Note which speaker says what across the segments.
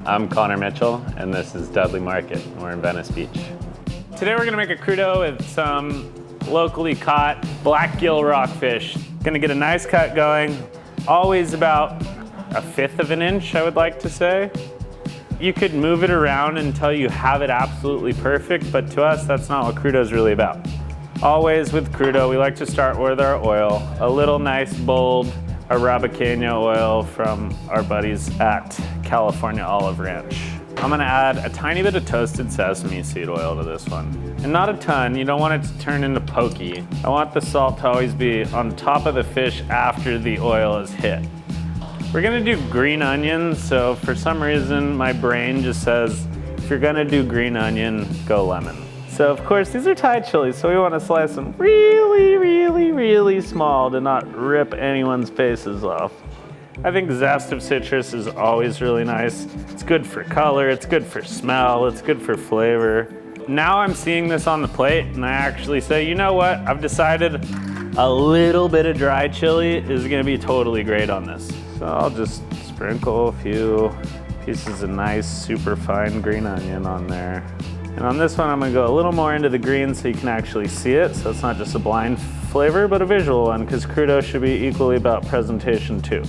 Speaker 1: I'm Connor Mitchell, and this is Dudley Market. We're in Venice Beach. Today we're gonna make a crudo with some locally caught Blackgill Rockfish. Gonna get a nice cut going, always about 1/5 of an inch, I would like to say. You could move it around until you have it absolutely perfect, but to us, that's not what crudo is really about. Always with crudo, we like to start with our oil, a little nice bold Arabicana oil from our buddies at California Olive Ranch. I'm gonna add a tiny bit of toasted sesame seed oil to this one. And not a ton, you don't want it to turn into pokey. I want the salt to always be on top of the fish after the oil is hit. We're gonna do green onions, so for some reason my brain just says, if you're gonna do green onion, go lemon. So of course these are Thai chilies, so we wanna slice them really small to not rip anyone's faces off. I think zest of citrus is always really nice. It's good for color, it's good for smell, it's good for flavor. Now I'm seeing this on the plate and I actually say, you know what? I've decided a little bit of dry chili is gonna be totally great on this. So I'll just sprinkle a few pieces of nice, super fine green onion on there. And on this one, I'm gonna go a little more into the green so you can actually see it. So it's not just a blind flavor, but a visual one, because crudo should be equally about presentation too.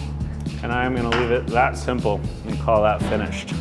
Speaker 1: And I'm gonna leave it that simple and call that finished.